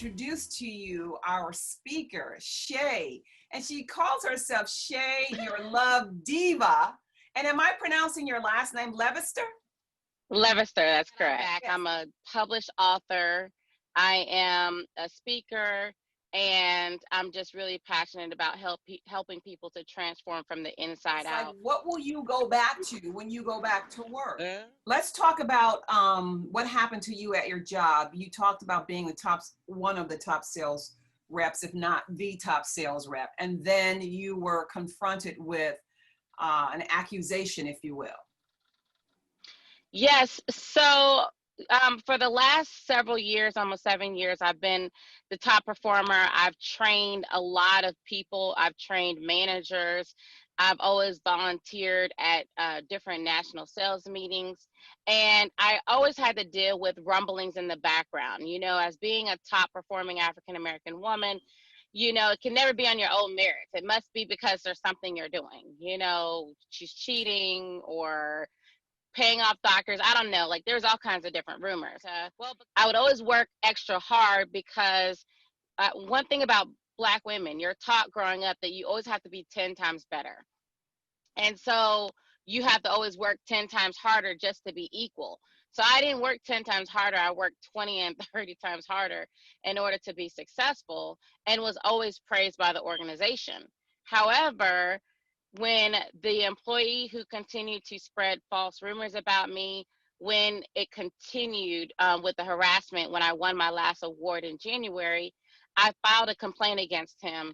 introduce to you our speaker, Shay. And she calls herself Shay, your love diva. And am I pronouncing your last name Levister? Levister, that's correct. Yes. I'm a published author. I am a speaker, and I'm just really passionate about helping people to transform from the inside It's like, out. what will you go back to when you go back to work? Let's talk about what happened to you at your job. You talked about being one of the top sales reps, if not the top sales rep. And then you were confronted with an accusation, if you will. Yes. So for the last several years, almost 7 years, I've been the top performer. I've trained a lot of people. I've trained managers. I've always volunteered at different national sales meetings. And I always had to deal with rumblings in the background. You know, as being a top performing African American woman, you know, it can never be on your own merits. It must be because there's something you're doing. You know, she's cheating or paying off doctors. I don't know. Like there's all kinds of different rumors. I would always work extra hard because one thing about Black women, you're taught growing up that you always have to be 10 times better. And so you have to always work 10 times harder just to be equal. So I didn't work 10 times harder. I worked 20 and 30 times harder in order to be successful and was always praised by the organization. However, when the employee who continued to spread false rumors about me, when it continued with the harassment, when I won my last award in January, I filed a complaint against him.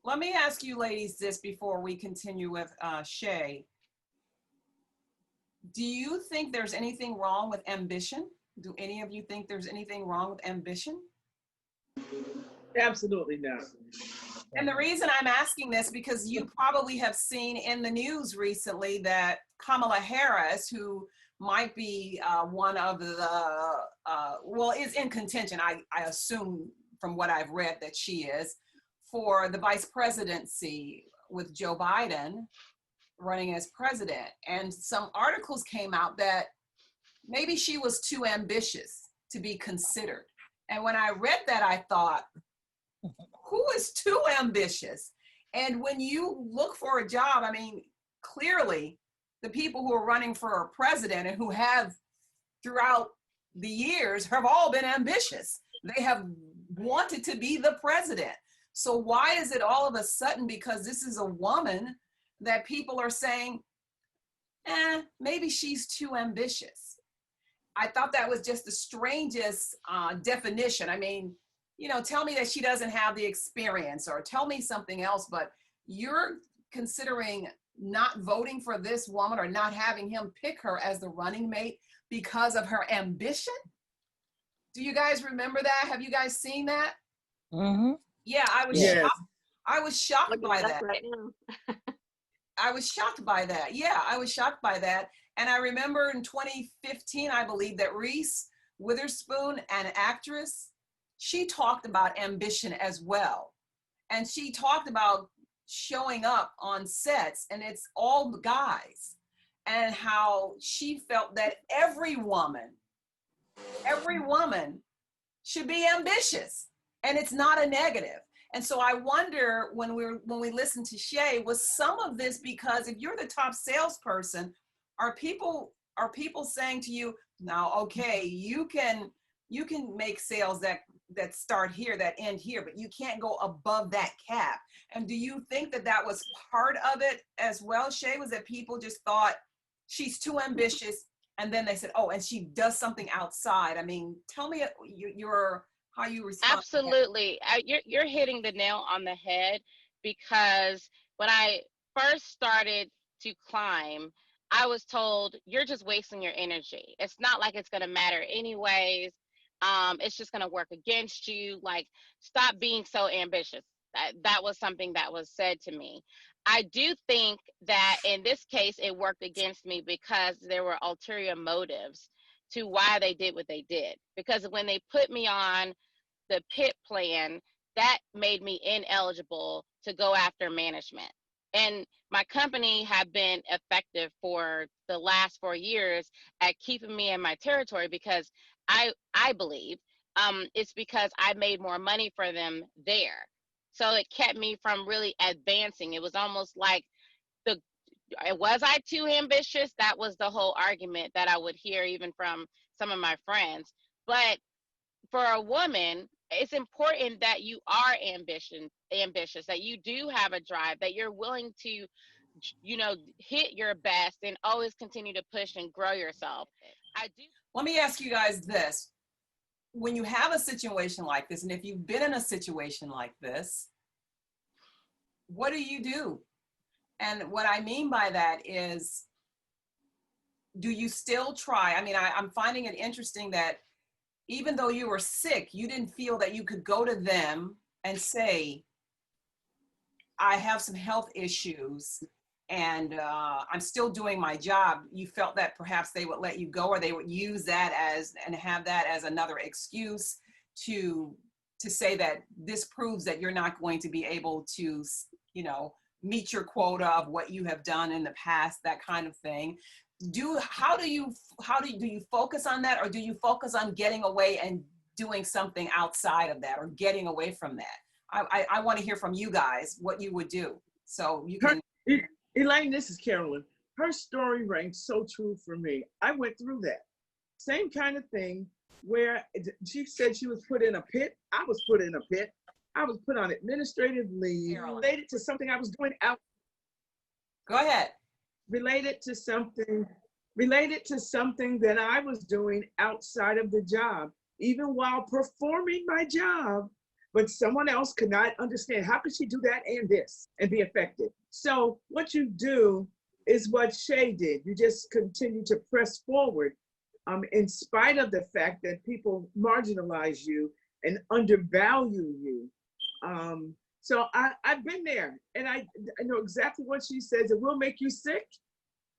Let me ask you ladies this before we continue with Shay. Do you think there's anything wrong with ambition? Do any of you think there's anything wrong with ambition? Absolutely not. And the reason I'm asking this, because you probably have seen in the news recently that Kamala Harris, who might be one of the, is in contention, I assume from what I've read that she is, for the vice presidency with Joe Biden running as president. And some articles came out that maybe she was too ambitious to be considered. And when I read that, I thought, who is too ambitious? And when you look for a job, I mean, clearly the people who are running for a president and who have throughout the years have all been ambitious. They have wanted to be the president. So why is it all of a sudden, because this is a woman, that people are saying, maybe she's too ambitious? I thought that was just the strangest definition. I mean, you know, tell me that she doesn't have the experience or tell me something else, but you're considering not voting for this woman or not having him pick her as the running mate because of her ambition? Do you guys remember that? Have you guys seen that? Mm-hmm. Yeah, I was Yes. shocked. I was shocked by that. Right now. I was shocked by that. Yeah, I was shocked by that. And I remember in 2015, I believe, that Reese Witherspoon, an actress, she talked about ambition as well. And she talked about showing up on sets and it's all the guys, and how she felt that every woman should be ambitious and it's not a negative. And so I wonder, when we listen to Shay, was some of this because if you're the top salesperson, are people saying to you, now, okay, you can make sales that start here, that end here, but you can't go above that cap? And do you think that that was part of it as well, Shay? Was that people just thought she's too ambitious, and then they said, oh, and she does something outside? I mean, tell me how you respond. Absolutely. You're hitting the nail on the head, because when I first started to climb, I was told, you're just wasting your energy. It's not like it's going to matter anyways. It's just going to work against you. Like, stop being so ambitious. That was something that was said to me. I do think that in this case, it worked against me because there were ulterior motives to why they did what they did. Because when they put me on the PIP plan, that made me ineligible to go after management. And my company had been effective for the last 4 years at keeping me in my territory, because I believe it's because I made more money for them there. So it kept me from really advancing. It was almost like the was I too ambitious? That was the whole argument that I would hear even from some of my friends. But for a woman, it's important that you are ambitious, that you do have a drive, that you're willing to, hit your best and always continue to push and grow yourself. I do. Let me ask you guys this. When you have a situation like this, and if you've been in a situation like this, what do you do? And what I mean by that is, do you still try? I mean, I'm finding it interesting that even though you were sick, you didn't feel that you could go to them and say, I have some health issues and I'm still doing my job. You felt that perhaps they would let you go, or they would use that as, and have that as another excuse to say that this proves that you're not going to be able to, meet your quota of what you have done in the past, that kind of thing. Do you focus on that, or do you focus on getting away and doing something outside of that, or getting away from that? I want to hear from you guys what you would do. So you can. Elaine, this is Carolyn. Her story rang so true for me. I went through that same kind of thing where she said she was put in a pit. I was put in a pit. I was put on administrative leave related to something I was doing out. Go ahead. Related to something that I was doing outside of the job, even while performing my job, but someone else could not understand. How could she do that and this and be affected? So what you do is what Shay did. You just continue to press forward in spite of the fact that people marginalize you and undervalue you. So I've been there, and I know exactly what she says. It will make you sick.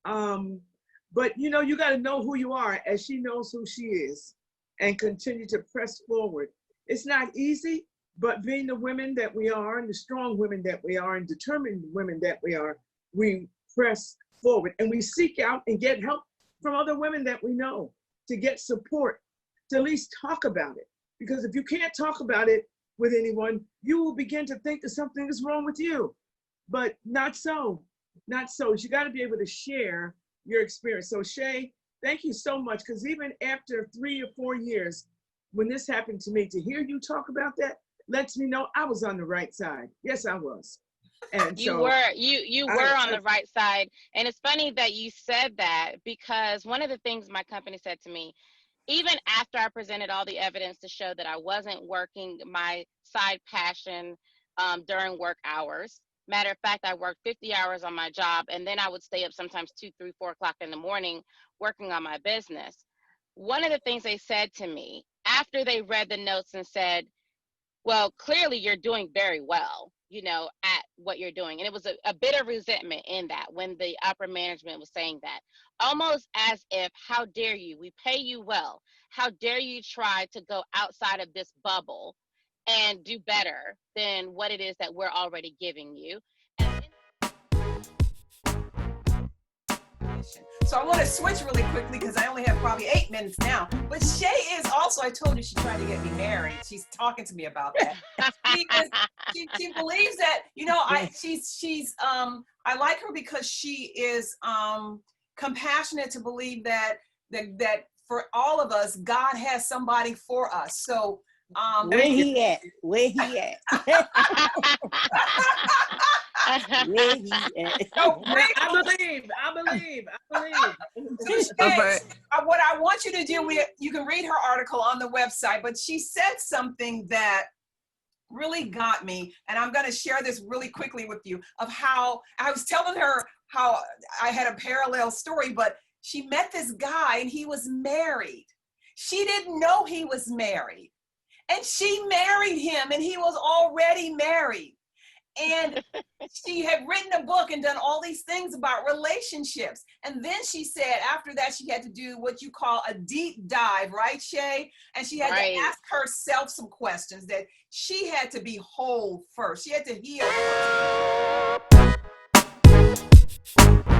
But you got to know who you are, as she knows who she is, and continue to press forward. It's not easy, but being the women that we are, and the strong women that we are, and determined women that we are, we press forward, and we seek out and get help from other women that we know, to get support, to at least talk about it. Because if you can't talk about it with anyone, you will begin to think that something is wrong with you. But not so. Not so. You got to be able to share your experience. So Shay, thank you so much, because even after 3 or 4 years, when this happened to me, to hear you talk about that lets me know I was on the right side. Yes, I was. And you were on the right side. And it's funny that you said that, because one of the things my company said to me, even after I presented all the evidence to show that I wasn't working my side passion during work hours. Matter of fact, I worked 50 hours on my job, and then I would stay up sometimes 2, 3, 4 o'clock in the morning working on my business. One of the things they said to me after they read the notes and said, well, clearly you're doing very well, at what you're doing. And it was a bit of resentment in that when the upper management was saying that, almost as if, how dare you, we pay you well. How dare you try to go outside of this bubble and do better than what it is that we're already giving you. So I want to switch really quickly because I only have probably 8 minutes now. But Shay is also, I told you she tried to get me married. She's talking to me about that. She believes that, I like her because she is compassionate to believe that for all of us, God has somebody for us. So where he at? Where he at? Where he at? So, I believe. What I want you to do, you can read her article on the website, but she said something that really got me, and I'm going to share this really quickly with you, of how I was telling her how I had a parallel story, but she met this guy and he was married. She didn't know he was married, and she married him, and he was already married. And she had written a book and done all these things about relationships. And then she said after that, she had to do what you call a deep dive, right, Shay? And she had to ask herself some questions, that she had to be whole first. She had to heal first.